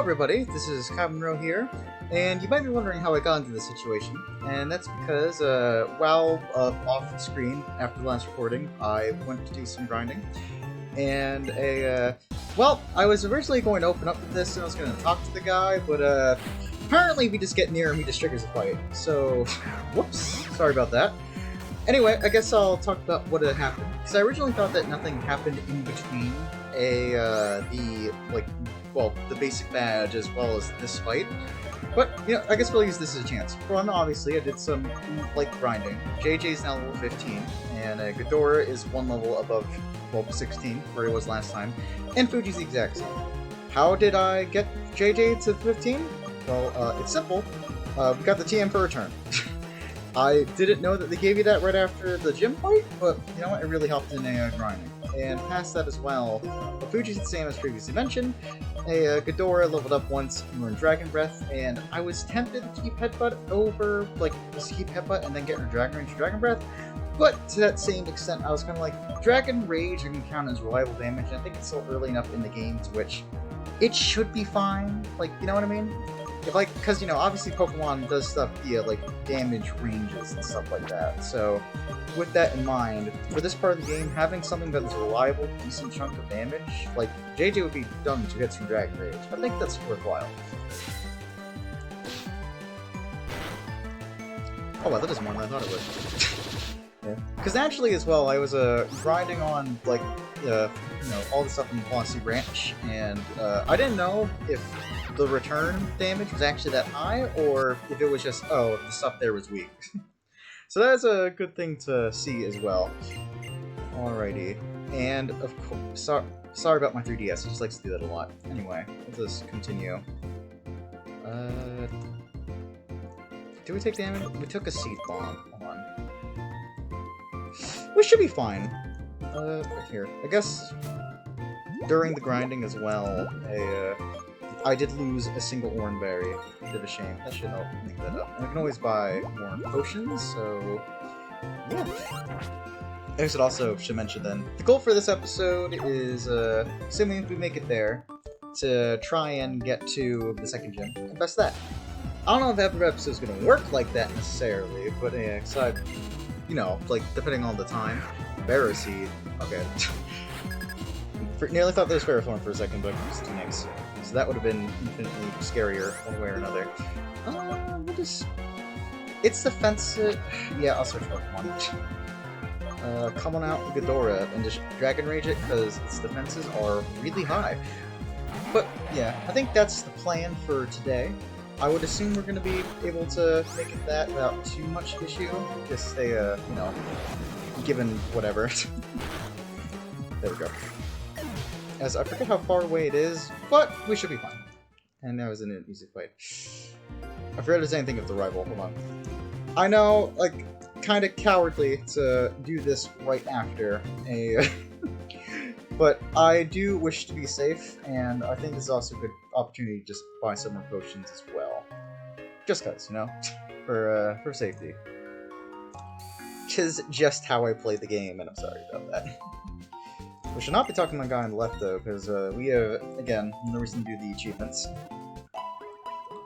everybody, this is Monroe here, and you might be wondering how I got into this situation, and that's because, while off screen after the last recording, I went to do some grinding, and well, I was originally going to open up with this and I was going to talk to the guy, but apparently we just get near and he just triggers a fight, so whoops, sorry about that. Anyway, I guess I'll talk about what had happened, because I originally thought that nothing happened in between the basic badge as well as this fight. But, you know, I guess we'll use this as a chance. For one, obviously, I did some, grinding. JJ's now level 15, and Ghidorah is one level above level 16, where he was last time, and Fuji's the exact same. How did I get JJ to 15? Well, it's simple. We got the TM for return. I didn't know that they gave you that right after the gym fight, but you know what, it really helped in grinding. And past that as well, Fuji's the same as previously mentioned. Ghidorah leveled up once, learned Dragon Breath, and I was tempted to keep Headbutt over, just keep Headbutt and then get her Dragon Range Dragon Breath, but to that same extent, I was kind of like, Dragon Rage can count as reliable damage, and I think it's still early enough in the game to which it should be fine, you know what I mean? Because, you know, obviously Pokemon does stuff via, damage ranges and stuff like that, so with that in mind, for this part of the game, having something that is a reliable, decent chunk of damage, JJ would be done 2 hits from Dragon Rage. I think that's worthwhile. Oh wow, that is more than I thought it would. Yeah. Because naturally as well, I was grinding on, all the stuff in the Velocity Branch, and I didn't know if the return damage was actually that high, or if it was just, oh, the stuff there was weak. So that's a good thing to see as well. Alrighty. And, of course, sorry about my 3DS, it just likes to do that a lot. Anyway, we'll just continue. Did we take damage? We took a Seed Bomb. Hold on. We should be fine. Here. I guess during the grinding as well, I did lose a single Oran Berry. Bit of a shame. That should help make that up. And I can always buy Oran Potions, so yeah. I should also mention then, the goal for this episode is, assuming we make it there, to try and get to the second gym, and best that. I don't know if every episode is going to work like that necessarily, but aside, you know, depending on the time. Barrow Seed. Okay. Nearly thought there was Ferrothorn for a second, but it's too nice. So that would have been infinitely scarier one way or another. We'll just... It's defensive... Yeah, I'll switch Pokemon. Come on out Ghidorah and just Dragon Rage it, because its defenses are really high. But, yeah, I think that's the plan for today. I would assume we're going to be able to make it that without too much issue. Just stay, you know, given whatever. There we go. As I forget how far away it is, but we should be fine. And that was an easy fight. I forgot to say anything of the rival. Hold on. I know, kind of cowardly to do this right after a... But I do wish to be safe, and I think this is also a good opportunity to just buy some more potions as well. Just cause, you know? For safety. Which is just how I play the game, and I'm sorry about that. We should not be talking to the guy on the left, though, because we have, again, no reason to do the achievements.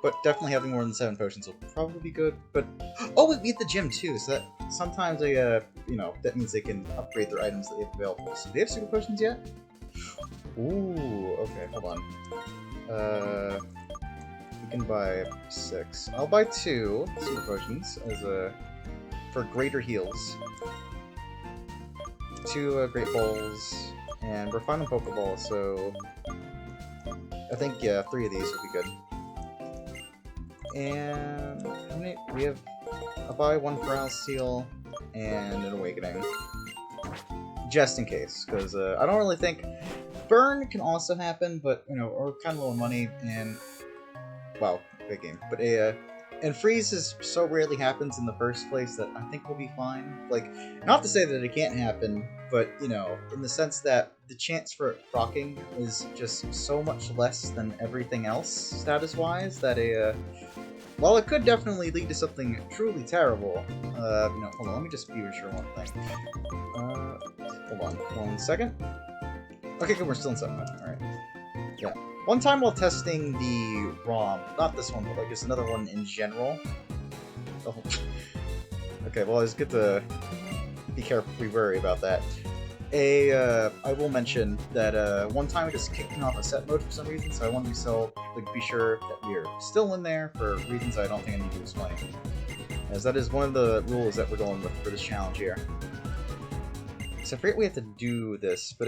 But definitely having more than 7 potions will probably be good, but... Oh, we beat the gym, too, so that sometimes they, you know, that means they can upgrade their items that they have available. So do they have super potions yet? Ooh, okay, hold on. We can buy 6. I'll buy 2 super potions as for greater heals. 2 Great Balls, and we're finding Pokeballs, so I think, yeah, 3 of these would be good. And how many? We have a buy 1 Paralysis Seal and an Awakening. Just in case, because I don't really think... Burn can also happen, but, you know, we're kind of low on money, and... Wow, big game. But, and Freeze so rarely happens in the first place that I think we'll be fine. Not to say that it can't happen, but, you know, in the sense that the chance for it proccing is just so much less than everything else, status-wise, that while it could definitely lead to something truly terrible, you know, hold on, let me just be sure one thing. Hold on, 1 second. Okay, good, we're still in 7 minutes, alright. Yeah. One time while testing the ROM, not this one, but like just another one in general. Oh. Okay, well it's good to be careful, be wary about that. I will mention that one time it just kicked me off a set mode for some reason, so I want to be sure that we are still in there for reasons I don't think I need to explain. As that is one of the rules that we're going with for this challenge here. So I forget we have to do this, but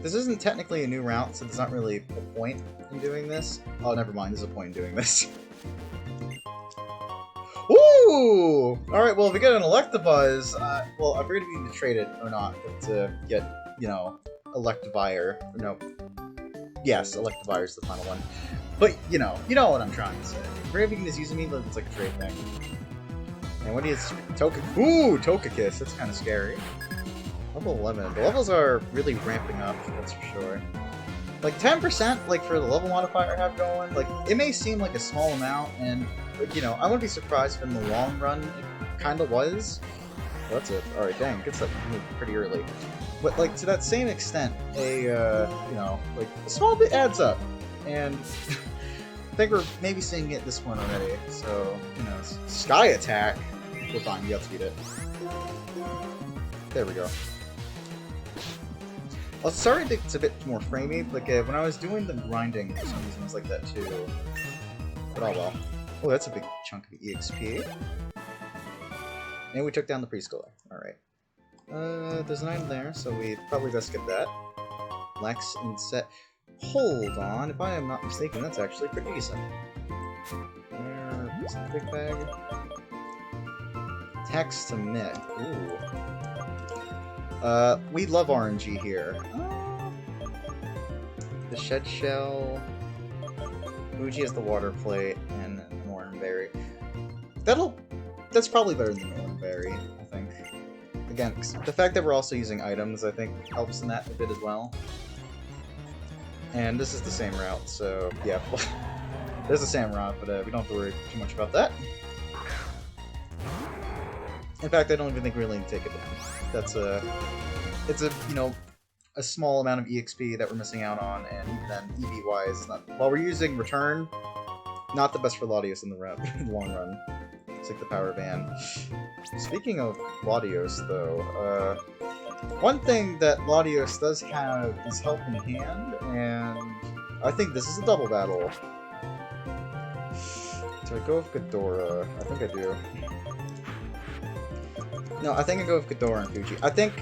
this isn't technically a new route, so there's not really a point in doing this. Oh, never mind, there's a point in doing this. Ooh! Alright, well, if we get an Electivise, well, I forget if you need to trade it or not, but to get, you know, Electivire. No. Yes, Electivire is the final one. But, you know what I'm trying to say. I forget if you can just use me, but it's like a trade thing. And what is Ooh, Togekiss, that's kind of scary. Level 11. The levels are really ramping up, that's for sure. Like, 10%, like, for the level modifier I have going, like, it may seem like a small amount, and, you know, I wouldn't be surprised if in the long run it kinda was. Well, that's it. Alright, dang, gets that moved pretty early. But, like, to that same extent, you know, like, a small bit adds up. And I think we're maybe seeing it at this point already, so, you know, Sky Attack. We're fine, you outspeed it. There we go. Well, sorry it's a bit more framey, like, when I was doing the grinding, for some reason it was like that too. But oh well. Oh, that's a big chunk of EXP. And we took down the preschooler. Alright. There's an item there, so we probably best get that. Lex Inset. Hold on, if I am not mistaken, that's actually pretty decent. Where's the big bag? Text to Mitt. Ooh. We love RNG here. The Shed Shell. Fuji has the Water Plate, and Nornberry. That's probably better than Nornberry, I think. Again, the fact that we're also using items, I think, helps in that a bit as well. And this is the same route, so yeah. There's the same route, but we don't have to worry too much about that. In fact, I don't even think we really need to take it down. That's it's a, you know, a small amount of EXP that we're missing out on, and then EV-wise, while we're using Return, not the best for Latios in the long run. It's like the power band. Speaking of Latios, though, one thing that Latios does have is Help in Hand, and I think this is a double battle. Do I go with Ghidorah? I think I do. No, I think I go with Ghidorah and Fuji. I think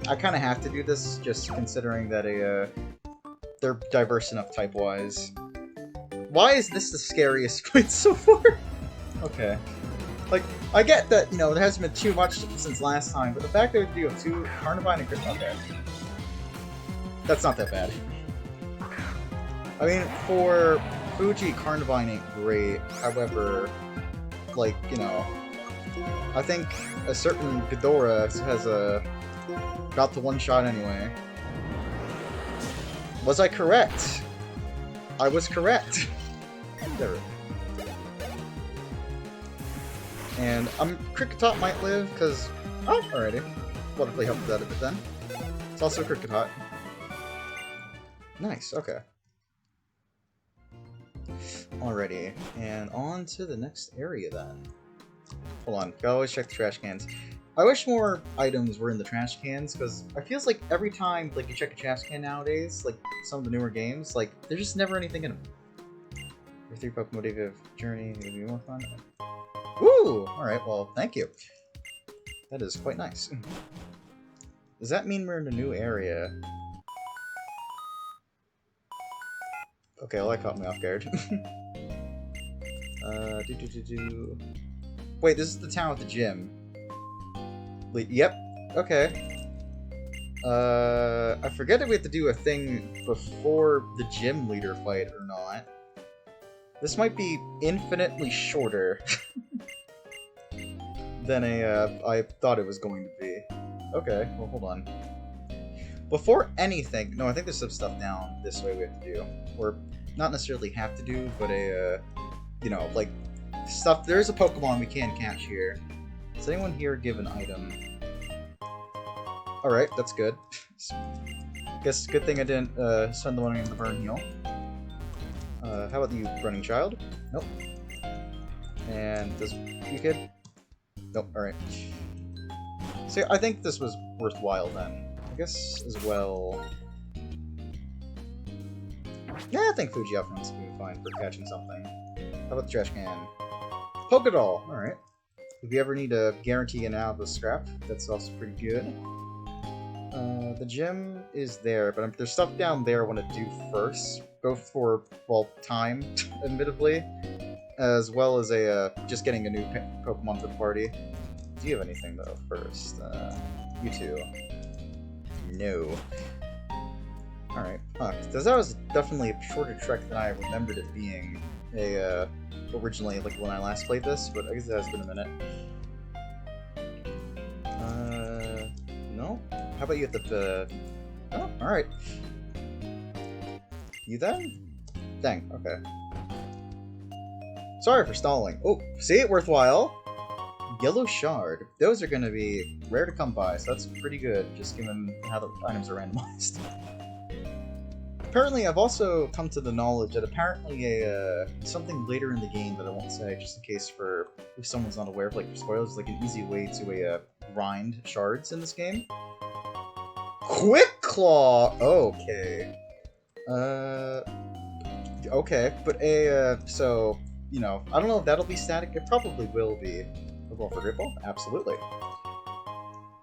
I kind of have to do this, just considering that they're diverse enough type-wise. Why is this the scariest fight so far? Okay. Like, I get that, you know, there hasn't been too much since last time, but the fact that we do have two Carnivine and Crit, okay. That's not that bad. I mean, for Fuji, Carnivine ain't great, however, like, you know, I think a certain Ghidorah has got the one shot anyway. Was I correct? I was correct. There. And Kricketot might live, because... Oh, alrighty. Water Play helped that a bit then. It's also Kricketot. Nice, okay. Alrighty, and on to the next area then. Hold on, gotta always check the trash cans. I wish more items were in the trash cans, because I feels like every time like you check a trash can nowadays, like some of the newer games, like there's just never anything in them. Your 3 Pokemon Diva Journey, maybe more fun. Woo! Alright, well, thank you. That is quite nice. Does that mean we're in a new area? Okay, well, that caught me off guard. Wait, this is the town with the gym. Yep, okay. I forget if we have to do a thing before the gym leader fight or not. This might be infinitely shorter than I thought it was going to be. Okay, well, hold on. Before anything... No, I think there's some stuff down this way we have to do. Or, not necessarily have to do, but you know, like, stuff... There's a Pokemon we can catch here. Does anyone here give an item? Alright, that's good. Guess good thing I didn't spend the money on the burn heal. How about you, running child? Nope. And this you kid? Nope, alright. So I think this was worthwhile then. I guess as well. Yeah, I think Fuji outfit's gonna be fine for catching something. How about the trash can? Polka doll! Alright. If you ever need to guarantee an out of the scrap, that's also pretty good. The gym is there, but there's stuff down there I want to do first. Both for, well, time, admittedly, as well as just getting a new Pokemon for the party. Do you have anything, though, first? You two. No. Alright. Because that was definitely a shorter trek than I remembered it being originally, like, when I last played this, but I guess it has been a minute. No? How about you at the... Oh, alright. You then? Dang, okay. Sorry for stalling. Oh, see it? Worthwhile. Yellow shard. Those are going to be rare to come by, so that's pretty good, just given how the items are randomized. Apparently, I've also come to the knowledge that apparently something later in the game that I won't say, just in case for if someone's not aware of, like, spoilers, like an easy way to grind shards in this game. Quick Claw! Okay. Okay, but so, you know, I don't know if that'll be static. It probably will be. Well, for Great Ball? Absolutely.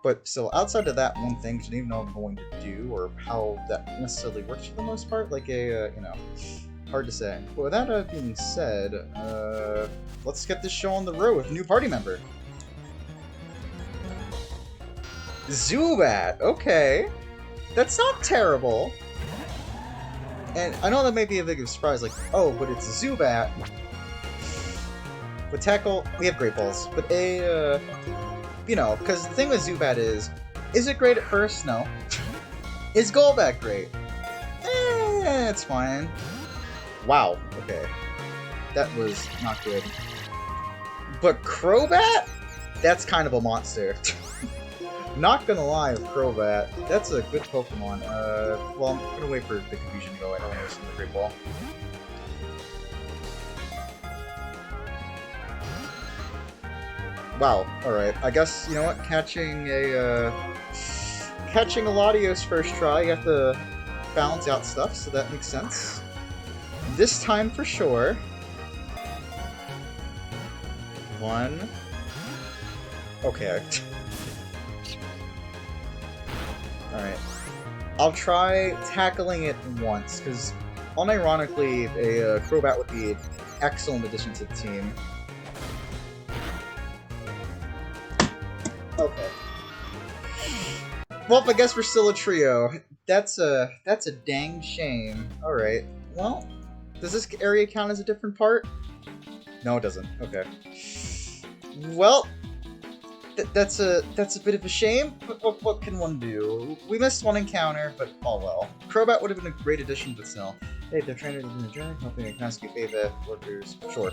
But still, outside of that one thing, I don't even know what I'm going to do, or how that necessarily works for the most part, like you know, hard to say. But with that being said, let's get this show on the road with a new party member. Zubat! Okay. That's not terrible. And I know that may be a big surprise, like, oh, but it's a Zubat. But Tackle, we have Great Balls. But you know, because the thing with Zubat is it great at first? No. Is Golbat great? It's fine. Wow, okay. That was not good. But Crobat? That's kind of a monster. Not gonna lie with Crobat, that's a good Pokemon. Well, I'm gonna wait for the confusion to go. I don't want to listen to the Great Ball. Wow, alright. I guess, you know what, catching a Latios first try, you have to balance out stuff, so that makes sense. This time for sure. One. Okay. Alright. I'll try tackling it once, because unironically, a Crobat would be an excellent addition to the team. Okay. Well, I guess we're still a trio. That's a dang shame. Alright. Well, does this area count as a different part? No, it doesn't. Okay. Well, that's a bit of a shame, but what can one do? We missed one encounter, but oh well. Crobat would have been a great addition, but still. Hey, the trainer in the journey, hoping I can ask you favor workers. Sure.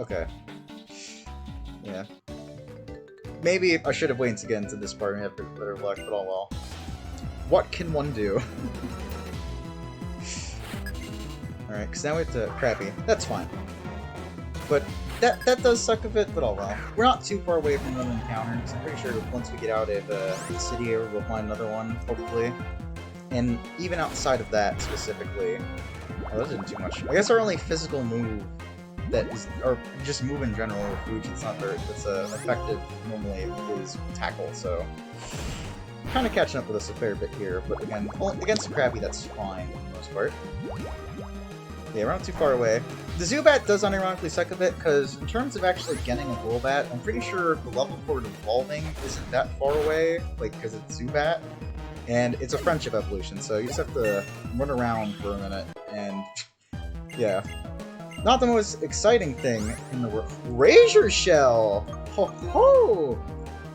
Okay. Yeah. Maybe I should have waited to get into this part and have better luck, but oh well. What can one do? Alright, because now we have to... Crappy. That's fine. But that does suck a bit, but oh well. We're not too far away from another encounter, because I'm pretty sure once we get out of the city area, we'll find another one, hopefully. And even outside of that, specifically... Oh, that didn't do much. I guess our only physical move that is... or just move in general with Fuji, it's not very... that's effective normally is Tackle, so... kind of catching up with us a fair bit here, but again, against Crappy, that's fine for the most part. Yeah, we're not too far away. The Zubat does unironically suck a bit, because in terms of actually getting a Golbat, I'm pretty sure the level for it evolving isn't that far away, like, because it's Zubat. And it's a friendship evolution, so you just have to run around for a minute, and yeah. Not the most exciting thing in the world. Razor Shell! Ho ho!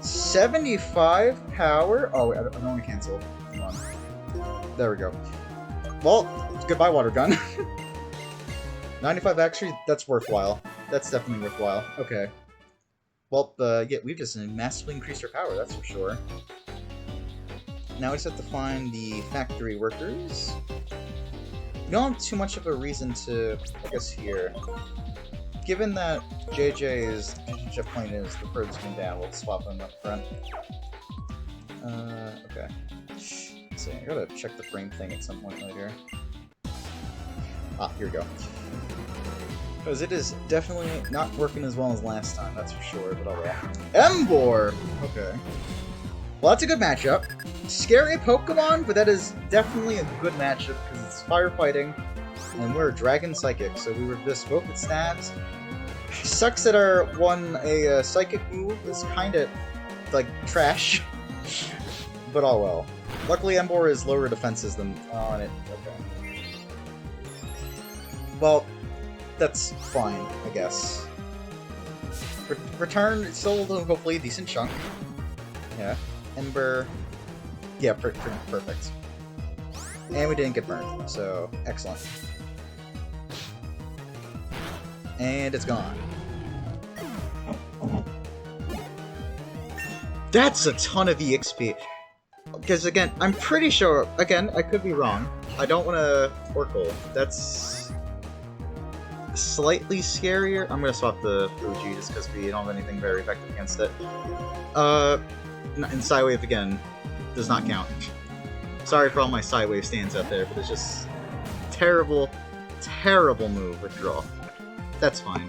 75 power? Oh, I don't want to cancel. Come on. There we go. Well, goodbye, Water Gun. 95 actually, that's worthwhile. That's definitely worthwhile. Okay. Well, yeah, we've just massively increased our power, that's for sure. now we just have to find the factory workers. We don't have too much of a reason to, I guess, here. Given that JJ is Jet Plane is the furthest one down, we'll swap him up front. Okay. Let's see, I gotta check the frame thing at some point later. Ah, here we go. Because it is definitely not working as well as last time, that's for sure, but alright. Embor! Okay. Well, that's a good matchup. Scary Pokemon, but that is definitely a good matchup because it's firefighting, and we're Dragon Psychic, so we were just both at stabs. Sucks that our a Psychic move is kind of like trash, but all well. Luckily, Embor is lower defenses than on it. Okay. Well, that's fine, I guess. Return still hopefully a decent chunk. Yeah. Ember. Yeah, perfect. And we didn't get burned, so excellent. And it's gone. That's a ton of EXP. Because again, I'm pretty sure, again, I could be wrong. I don't want to Oracle. That's slightly scarier. I'm going to swap the Fuji just because we don't have anything very effective against it. And Psywave again does not count. Sorry for all my Psywave stands out there, but it's just terrible, terrible move withdrawal. That's fine.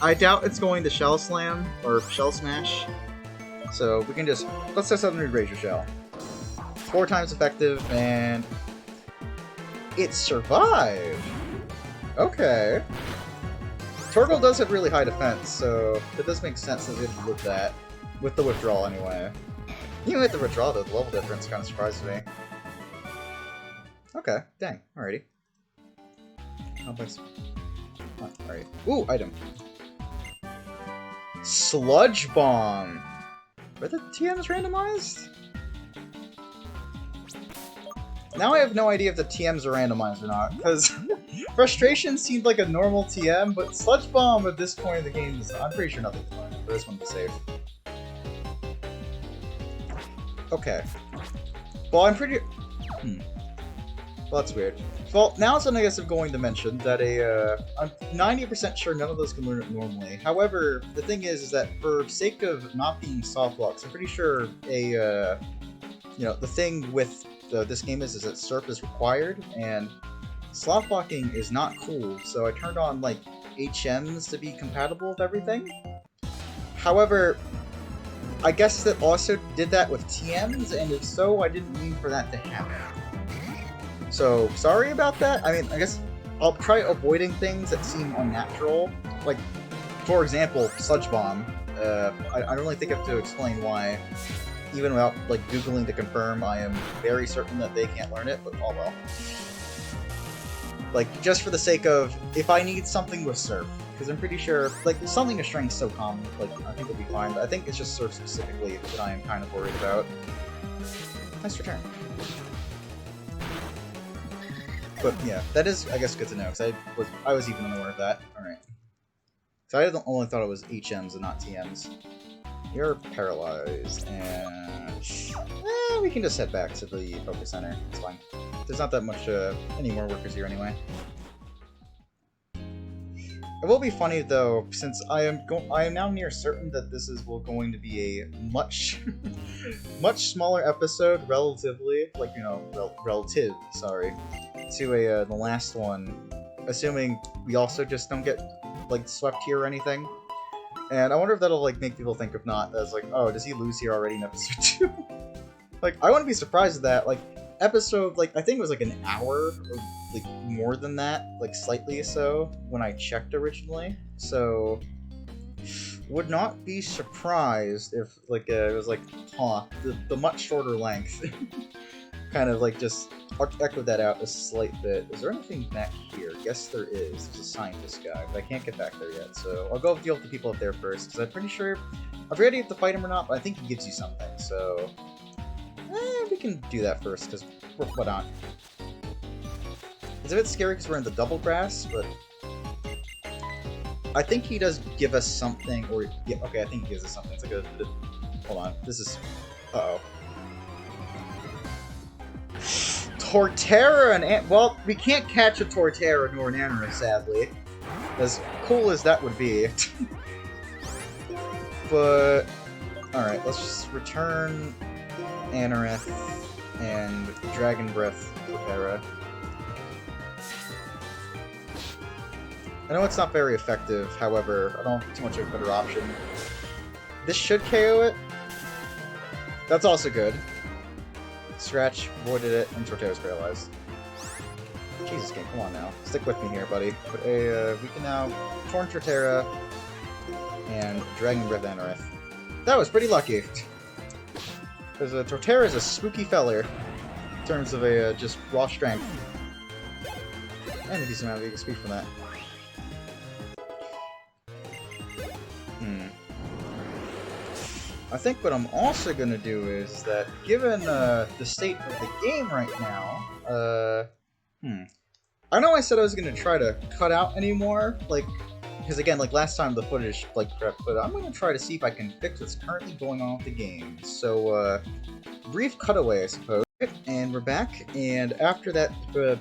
I doubt it's going to Shell Slam or Shell Smash, so we can just let's test out the new Razor Shell. 4 times effective, and it survived. Okay. Torgal does have really high defense, so it does make sense that it would that with the withdrawal anyway. Even with the withdrawal, though, the level difference kind of surprises me. Okay, dang, alrighty. Complex. Oh, alright. Ooh, item. Sludge Bomb! Were the TMs randomized? Now I have no idea if the TMs are randomized or not, because Frustration seemed like a normal TM, but Sludge Bomb at this point in the game is, I'm pretty sure nothing's going on for this one to be safe. Okay. Well, I'm pretty... Well, that's weird. Well, now it's on, I guess, I'm going to mention that I'm 90% sure none of those can learn it normally. However, the thing is that for sake of not being softlockes, I'm pretty sure the thing with this game is that Surf is required, and softblocking is not cool, so I turned on, like, HMs to be compatible with everything. However, I guess that also did that with TMs, and if so, I didn't mean for that to happen. So, sorry about that. I mean, I guess I'll try avoiding things that seem unnatural. Like, for example, Sludge Bomb. I don't really think I have to explain why. Even without, like, Googling to confirm, I am very certain that they can't learn it, but oh well. Like, just for the sake of, if I need something with Surf, because I'm pretty sure, like, something to strength so common, like, I think it'll be fine, but I think it's just Surf specifically that I am kind of worried about. Nice return. But yeah, that is, I guess, good to know, because I was even unaware of that. Alright. So I only thought it was HMs and not TMs. You're paralyzed, and we can just head back to the focus center. It's fine. There's not that much any more workers here anyway. It will be funny though, since I am now near certain that this is going to be a much smaller episode, relatively, like, you know, relative, sorry, to the last one, assuming we also just don't get, like, swept here or anything. And I wonder if that'll, like, make people think, if not, that's like, oh, does he lose here already in episode 2? Like, I wouldn't be surprised at that. Like, episode, like, I think it was like an hour, or like more than that, like slightly so, when I checked originally. So, would not be surprised if, like, it was like, the much shorter length kind of, like, just echoed that out a slight bit. Is there anything back here? Yes, there is. There's a scientist guy, but I can't get back there yet, so I'll go deal with the people up there first, because I'm pretty sure, I forget if you have to fight him or not, but I think he gives you something, so we can do that first, because why not? It's a bit scary because we're in the double grass, but I think he does give us something, or, yeah, okay, I think he gives us something. It's like hold on, this is, uh-oh. Torterra and well, we can't catch a Torterra nor an Anorith, sadly. As cool as that would be. But alright, let's just return Anorith and Dragon Breath Torterra. I know it's not very effective, however, I don't have too much of a better option. This should KO it. That's also good. Scratch, voided it, and Torterra's paralyzed. Jesus, game, come on now. Stick with me here, buddy. But we can now Torn Torterra and Dragon Breath Anorith. That was pretty lucky. Because Torterra is a spooky feller in terms of a just raw strength. And a decent amount of XP from that. I think what I'm also going to do is that, given the state of the game right now, I know I said I was going to try to cut out any more, like, because again, like last time the footage, like, crept, but I'm going to try to see if I can fix what's currently going on with the game. So, brief cutaway, I suppose, and we're back, and after that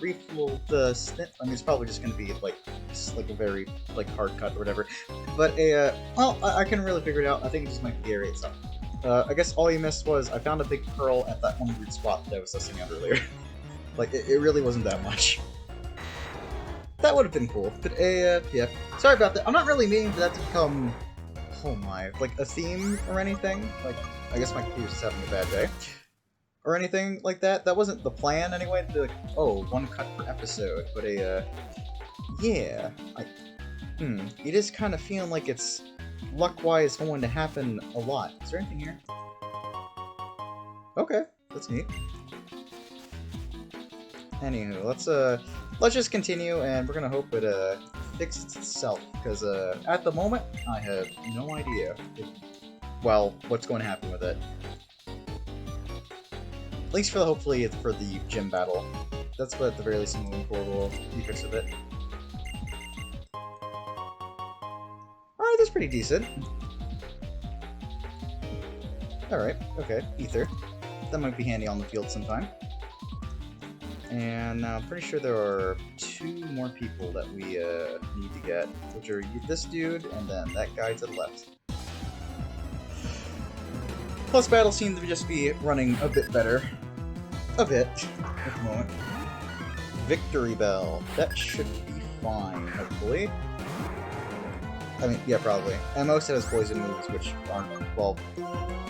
brief little stint, I mean, it's probably just going to be, like a very, like, hard cut or whatever, but, well, I can really figure it out. I think it just might be the area itself. I guess all you missed was I found a big pearl at that one weird spot that I was listing out earlier. Like, it really wasn't that much. That would have been cool, but, yeah. Sorry about that. I'm not really meaning for that to become, oh my, like, a theme or anything. Like, I guess my computer's just having a bad day. Or anything like that. That wasn't the plan, anyway, to be like, oh, one cut per episode, but yeah. It is kind of feeling like it's, luck-wise, going to happen a lot. Is there anything here? Okay, that's neat. Anywho, let's just continue, and we're gonna hope it, fixes itself, because, at the moment, I have no idea, what's going to happen with it. At least hopefully, it's for the gym battle. That's what, at the very least, I'm moving forward will be fixed with it. Alright, that's pretty decent. Alright, okay, Ether. That might be handy on the field sometime. And I'm pretty sure there are 2 more people that we need to get, which are this dude and then that guy to the left. Plus, battles seem to just be running a bit better. A bit, at the moment. Victory Bell. That should be fine, hopefully. I mean, yeah, probably. And most of it has poison moves, which aren't, well,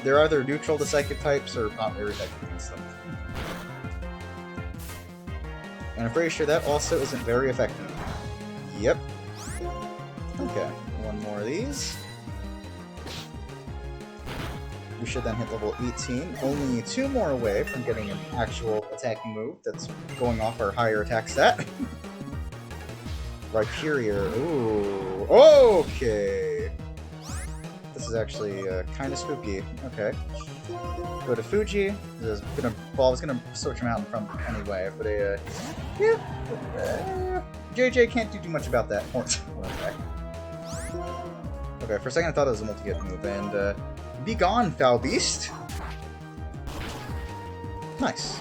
they're either neutral to psychic types or not very effective against them. And I'm pretty sure that also isn't very effective. Yep. Okay, one more of these. We should then hit level 18, only 2 more away from getting an actual attacking move that's going off our higher attack stat. Rhyperior, ooh, okay! This is actually kind of spooky. Okay. Go to Fuji. I was gonna switch him out in front anyway, but yeah. JJ can't do too much about that. Okay, for a second I thought it was a multi-hit move, and be gone, foul beast! Nice.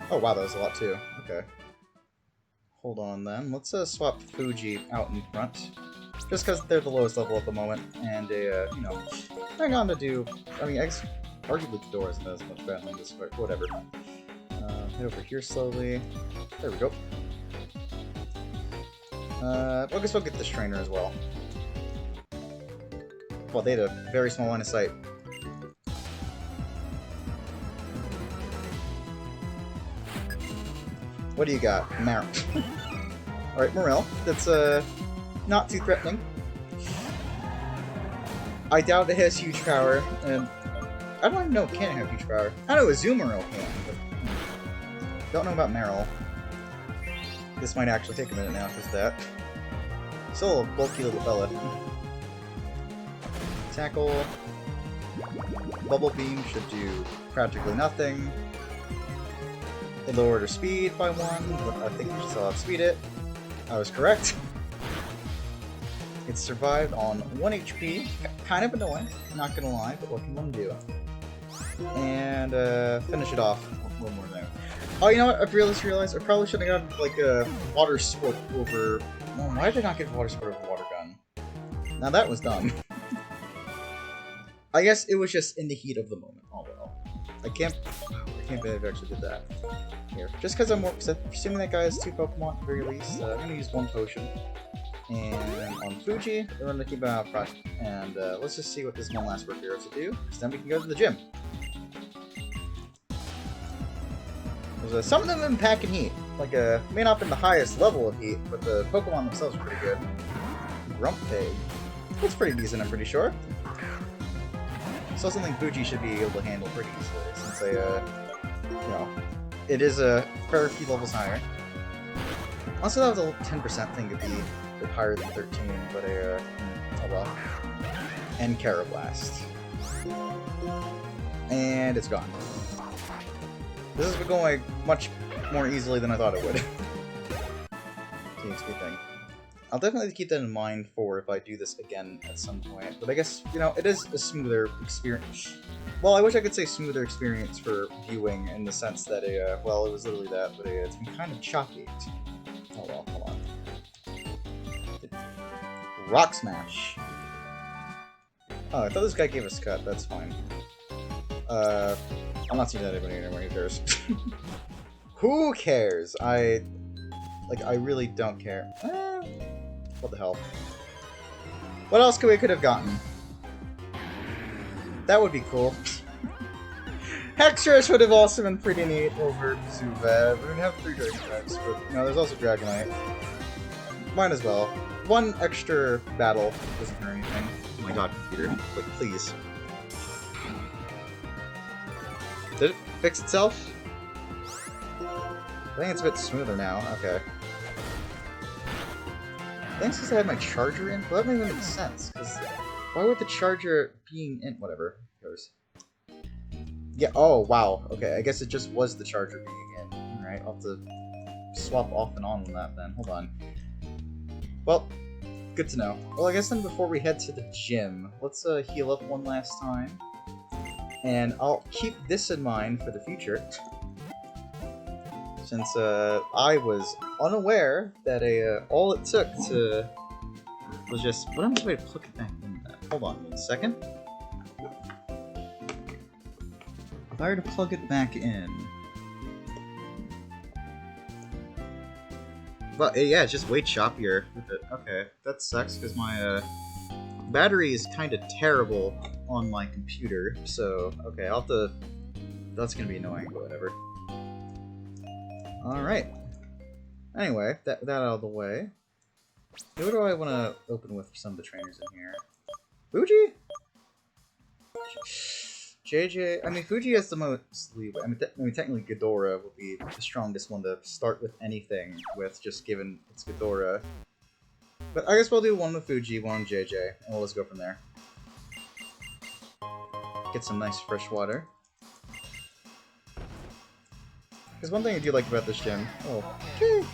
Oh wow, that was a lot too. Okay. Hold on then. Let's swap Fuji out in front. Just because they're the lowest level at the moment, and you know, hang on to do. I mean, arguably the door isn't as much better than this, but whatever. Head over here slowly. There we go. I guess we'll get this trainer as well. Well, they had a very small line of sight. What do you got? Marrow. Alright, Morel. That's, not too threatening. I doubt it has huge power, and I don't even know it can have huge power. I know Azumarill can, but don't know about Marill. This might actually take a minute now, because that. Still a bulky little fella. Tackle. Bubble Beam should do practically nothing. It lowered her speed by 1, but I think we should still outspeed it. I was correct. It survived on 1 HP. Kind of annoying, not gonna lie, but what can one do? And finish it off one more thing. Oh, you know what? I've realized I probably should have gotten like a water sport over. Oh, why did I not get water sport over water gun? Now that was dumb. I guess it was just in the heat of the moment. Oh well. I can't believe I actually did that. Here, just because I'm assuming that guy has 2 Pokemon at the very least, I'm gonna use 1 potion. And on Fuji, we're gonna keep an eye out front. And let's just see what this one last work here has to do, because then we can go to the gym. There's some of them in pack and heat. Like, may not be the highest level of heat, but the Pokemon themselves are pretty good. Grumpig. That's pretty decent, I'm pretty sure. So something Fuji should be able to handle pretty easily, since they, you know, it is a fair few levels higher. Also, that was a 10% thing to be a bit higher than 13, but oh well. And Carablast. And it's gone. This has been going much more easily than I thought it would. TXP thing. I'll definitely keep that in mind for if I do this again at some point. But I guess, you know, it is a smoother experience. Well, I wish I could say smoother experience for viewing in the sense that, well, it was literally that, but it's been kind of choppy. Oh well, hold on. Rock Smash. Oh, I thought this guy gave us cut, that's fine. I'm not seeing that anymore, who cares? Who cares? I really don't care. What the hell? What else could have gotten? That would be cool. Hexrush would have also been pretty neat over Zubat. We would have 3 Dragon types, but you know, there's also Dragonite. Might as well. 1 extra battle doesn't hurt anything. Oh my god, computer. Like, please. Did it fix itself? I think it's a bit smoother now. Okay. Thanks because I had my charger in? Well, that doesn't even make sense, because why would the charger being in... Whatever. Who cares? Yeah, oh, wow. Okay, I guess it just was the charger being in. Alright, I'll have to swap off and on that then. Hold on. Well, good to know. Well, I guess then before we head to the gym, let's heal up one last time. And I'll keep this in mind for the future. Since I was unaware that all it took to was just... What am I going to plug it back in that? Hold on 1 second. If I were to plug it back in... But yeah, it's just way choppier with it. Okay, that sucks because my battery is kind of terrible on my computer. So, okay, I'll have to... That's going to be annoying, but whatever. Alright. Anyway, that out of the way. Who do I want to open with for some of the trainers in here? Fuji? JJ? I mean, Fuji has the most leeway. I mean, technically Ghidorah would be the strongest one to start with anything with, just given it's Ghidorah. But I guess we'll do 1 with Fuji, 1 with JJ, and we'll just go from there. Get some nice fresh water. Because one thing I do like about this gym... Oh, okay.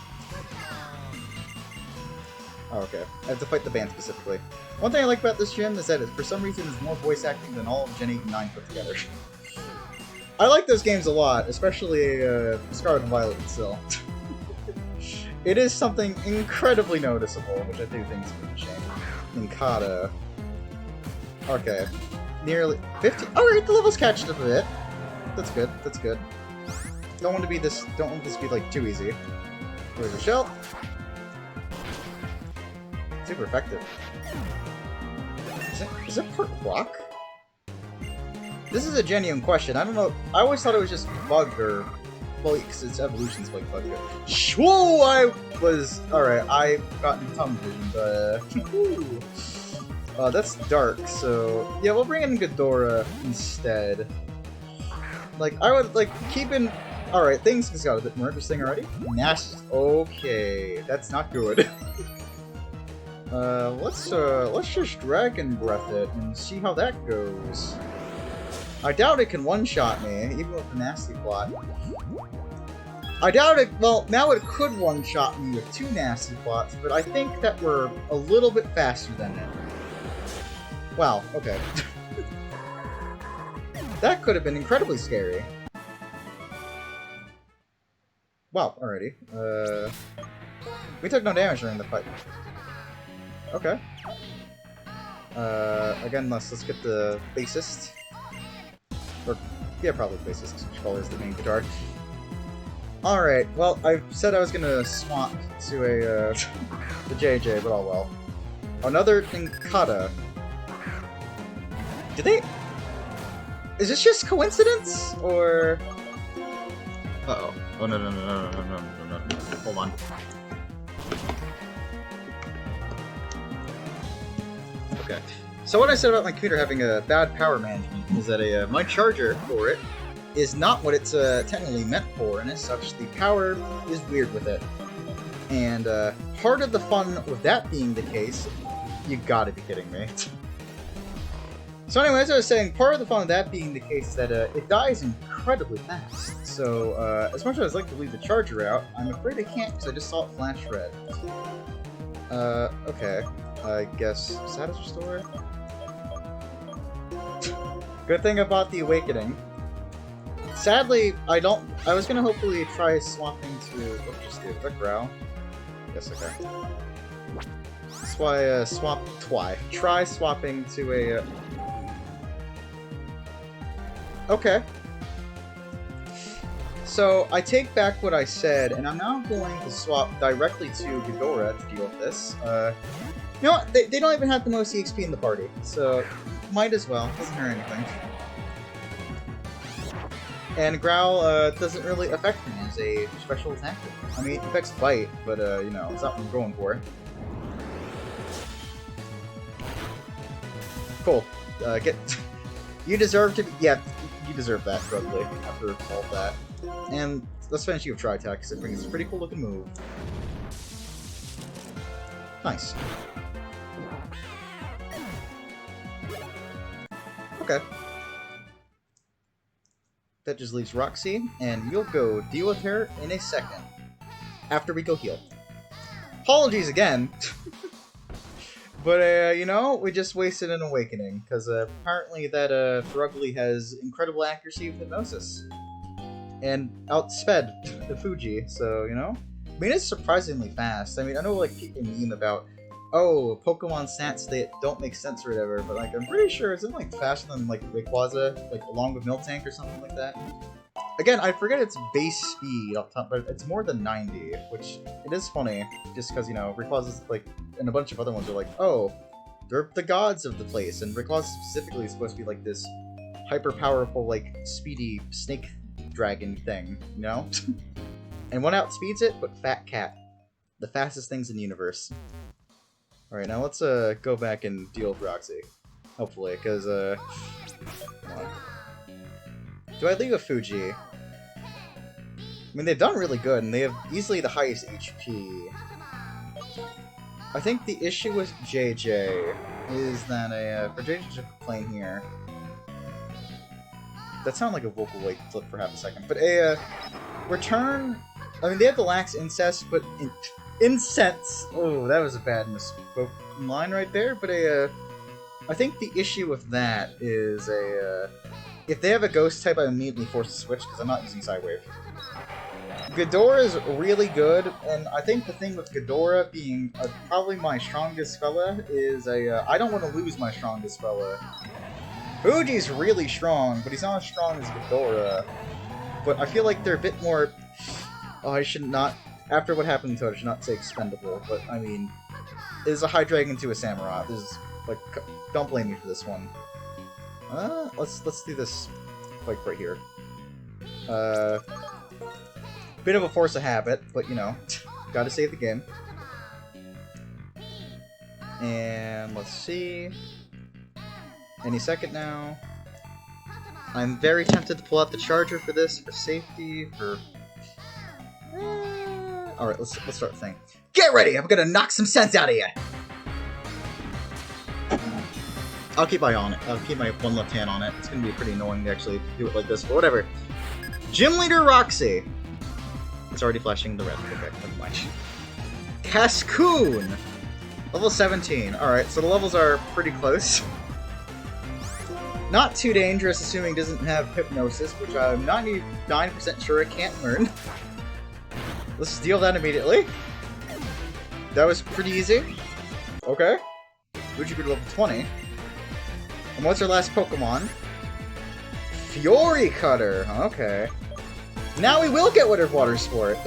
Oh, okay. I have to fight the band specifically. One thing I like about this gym is that it, for some reason, is more voice acting than all of Gen 8 and 9 put together. I like those games a lot, especially Scarlet and Violet still. It is something incredibly noticeable, which I do think is a bit of a shame. Ninkata. Okay. Nearly 50. Alright, the level's catched up a bit. That's good, that's good. Don't want this to be like too easy. There's a shell. Super effective. Is it part rock? This is a genuine question. I don't know. I always thought it was just bug or... Well, because its evolution's like bug. Whoa! I was... Alright, I got in tunnel vision, but... that's dark, so... Yeah, we'll bring in Ghidorah instead. Like, I would, like, keep in... Alright, things just got a bit more interesting already. Nash. Okay, that's not good. Let's just Dragon Breath it and see how that goes. I doubt it can one-shot me, even with the nasty plot. I doubt it, well, now it could one-shot me with 2 nasty plots, but I think that we're a little bit faster than it. Wow, okay. That could have been incredibly scary. Wow, alrighty. We took no damage during the fight. Okay. Again, let's get the bassist. Or, yeah, probably the bassist, because Controller is the main guitar. Alright, well, I said I was gonna swap to a, the JJ, but oh well. Another Inkata. Did they... Is this just coincidence, or... Uh-oh. Oh, no. Hold on. Okay. So what I said about my computer having a bad power management is that my charger for it is not what it's technically meant for, and as such, the power is weird with it. And part of the fun with that being the case, you gotta be kidding me. So anyway, as I was saying, part of the fun of that being the case is that it dies incredibly fast. So as much as I'd like to leave the charger out, I'm afraid I can't because I just saw it flash red. Okay. I guess status restore? Good thing about the Awakening. Sadly, I was gonna hopefully try swapping to... What did I just do? Did I growl? Yes, okay. That's why try swapping to a... Okay. So, I take back what I said, and I'm now going to swap directly to Ghidorah to deal with this. You know what? They don't even have the most EXP in the party, so might as well. Doesn't hurt anything. And Growl doesn't really affect me as a special attack. I mean, it affects Bite, but you know, it's not what I'm going for. Cool. You deserve to be... Yeah, you deserve that, probably, after all of that. And let's finish you with Tri-Attack, because it brings a pretty cool looking move. Nice. Okay. That just leaves Roxy, and you'll go deal with her in a second. After we go heal. Apologies again! But, you know, we just wasted an Awakening, because apparently that Thrugly has incredible accuracy with Hypnosis. And outsped the Fuji, so, you know? I mean, it's surprisingly fast. I mean, I know, like, people meme about, oh, Pokemon stats that don't make sense or whatever, but, like, I'm pretty sure it's like faster than, like, Rayquaza, like, along with Miltank or something like that. Again, I forget its base speed off top, but it's more than 90, which it is funny, just because, you know, Rayquaza's, like, and a bunch of other ones are like, oh, they're the gods of the place, and Rayquaza specifically is supposed to be, like, this hyper-powerful, like, speedy snake dragon thing, you know? And one outspeeds it, but Fat Cat. The fastest things in the universe. Alright, now let's go back and deal with Roxy. Hopefully, because, come on. Do I leave a Fuji? I mean, they've done really good, and they have easily the highest HP. I think the issue with JJ is that, for JJ to complain here... That sounded like a vocal weight flip for half a second, but return... I mean, they have the lax incest, but incense... Oh, that was a bad misspoken line right there, but I think the issue with that is if they have a ghost type, I'm immediately forced to switch, because I'm not using Sidewave. Ghidorah is really good, and I think the thing with Ghidorah being probably my strongest fella is I don't want to lose my strongest fella. Fuji's really strong, but he's not as strong as Ghidorah. But I feel like they're a bit more... Oh, I should not... After what happened to it, I should not say expendable, but I mean... It is a High Dragon to a Samurai. This is, like, don't blame me for this one. Let's do this, like, right here. Bit of a force of habit, but, you know, gotta save the game. And let's see... Any second now. I'm very tempted to pull out the charger for this, for safety, for... Alright, let's start the thing. Get ready! I'm gonna knock some sense out of you! I'll keep my eye on it. I'll keep my one left hand on it. It's gonna be pretty annoying to actually do it like this, but whatever. Gym Leader Roxy! It's already flashing the red. Okay, never mind. Cascoon! Level 17. Alright, so the levels are pretty close. Not too dangerous, assuming it doesn't have hypnosis, which I'm 99% sure it can't learn. Let's deal that immediately. That was pretty easy. Okay. Luigi grew to level 20. And what's our last Pokemon? Fury Cutter. Okay. Now we will get Water Sport.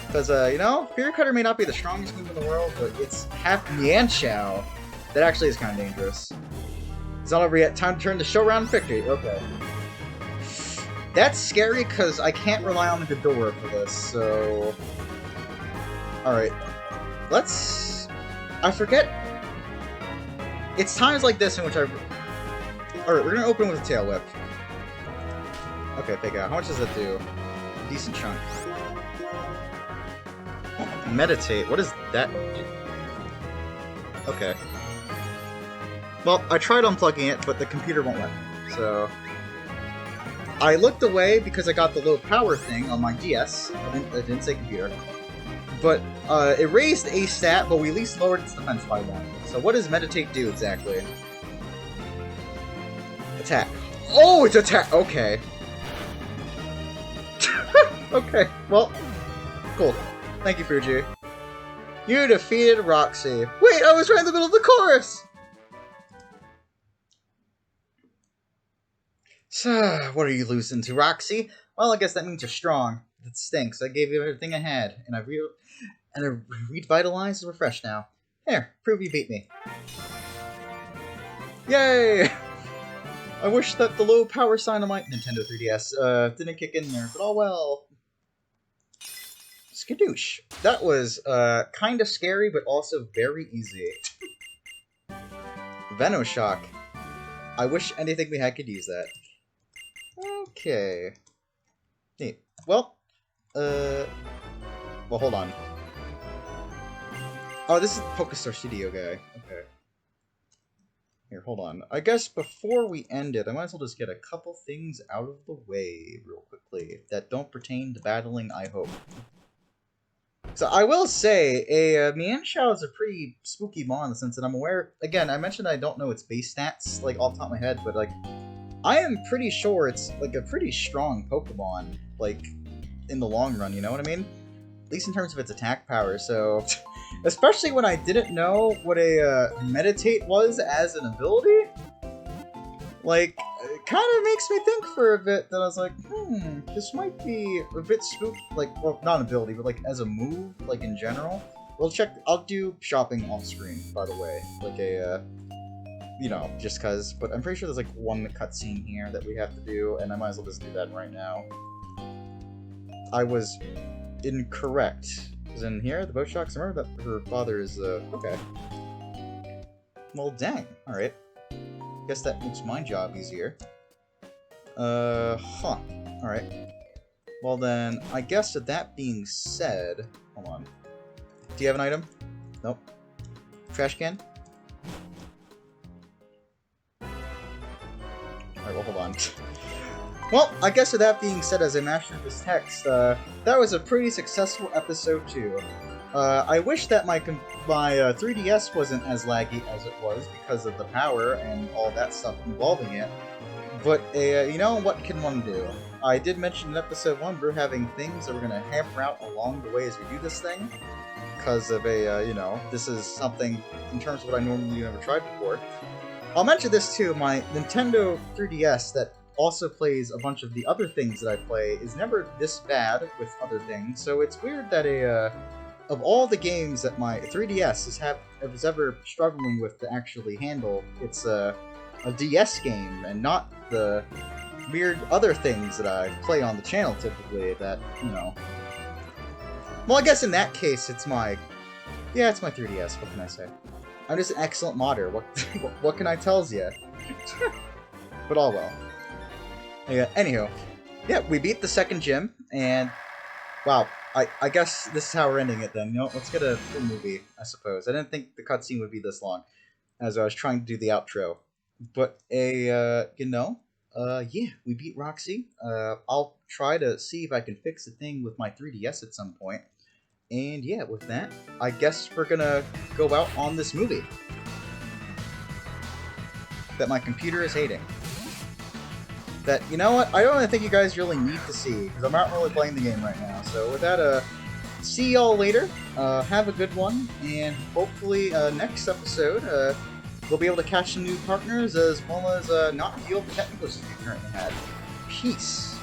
Because, you know, Fury Cutter may not be the strongest move in the world, but it's half Mienshao. That actually is kind of dangerous. It's not over yet. Time to turn the show around victory. Okay. That's scary because I can't rely on the Ghidorah for this, so... Alright. Let's... I forget... It's times like this in which I... Alright, we're gonna open with a Tail Whip. Okay, big out. How much does that do? A decent chunk. Meditate. What does that do? Okay. Well, I tried unplugging it, but the computer won't let me, so... I looked away because I got the low power thing on my DS. I didn't say computer. But, it raised a stat, but we at least lowered its defense by 1. So what does Meditate do exactly? Attack. Oh, it's attack! Okay. Okay, well, cool. Thank you, Fuji. You defeated Roxy. Wait, I was right in the middle of the chorus! So, what are you losing to, Roxy? Well, I guess that means you're strong. It stinks. I gave you everything I had, and I revitalized and refreshed now. Here, prove you beat me. Yay! I wish that the low power sign on my Nintendo 3DS didn't kick in there, but oh well. Skadoosh. That was kind of scary, but also very easy. Venoshock. I wish anything we had could use that. Okay. Neat. Well, hold on. Oh, this is Pokestar Studio guy. Okay. Here, hold on. I guess before we end it, I might as well just get a couple things out of the way real quickly that don't pertain to battling, I hope. So I will say, Mienshao is a pretty spooky mon in the sense that I'm aware... Again, I mentioned I don't know its base stats, like, off the top of my head, but, like, I am pretty sure it's, like, a pretty strong Pokemon, like, in the long run, you know what I mean? At least in terms of its attack power, so... Especially when I didn't know what a, Meditate was as an ability? Like, it kind of makes me think for a bit that I was like, this might be a bit spooky, like, well, not an ability, but, like, as a move, like, in general. We'll check, I'll do shopping off screen, by the way, like a, you know, just cause, but I'm pretty sure there's, like, one cutscene here that we have to do, and I might as well just do that right now. I was incorrect. Is in here, the boat shocks, remember that her father is, okay. Well, dang, alright. Guess that makes my job easier. Alright. Well then, I guess with that being said... Hold on. Do you have an item? Nope. Trash can? Alright, well hold on. Well, I guess with that being said, as I mastered this text, that was a pretty successful episode too. I wish that my 3DS wasn't as laggy as it was because of the power and all that stuff involving it. But, you know, what can one do? I did mention in episode 1 we're having things that we're going to hamper out along the way as we do this thing. Because of you know, this is something in terms of what I normally never tried before. I'll mention this too, my Nintendo 3DS that also plays a bunch of the other things that I play is never this bad with other things, so it's weird that of all the games that my 3DS is ever struggling with to actually handle, it's a DS game and not the weird other things that I play on the channel typically that, you know... Well, I guess in that case, it's my 3DS, what can I say? I'm just an excellent modder, what can I tells ya? But all well. Yeah, anywho, yeah, we beat the second gym, and wow, I guess this is how we're ending it then. You know, let's get a full movie, I suppose. I didn't think the cutscene would be this long, as I was trying to do the outro. But you know, yeah, we beat Roxy. I'll try to see if I can fix the thing with my 3DS at some point. And yeah, with that, I guess we're gonna go out on this movie. that my computer is hating. That, you know what, I don't really think you guys really need to see, because I'm not really playing the game right now. So with that, see y'all later, have a good one, and hopefully next episode, we'll be able to catch some new partners, as well as not deal with the technical issues we currently had. Peace.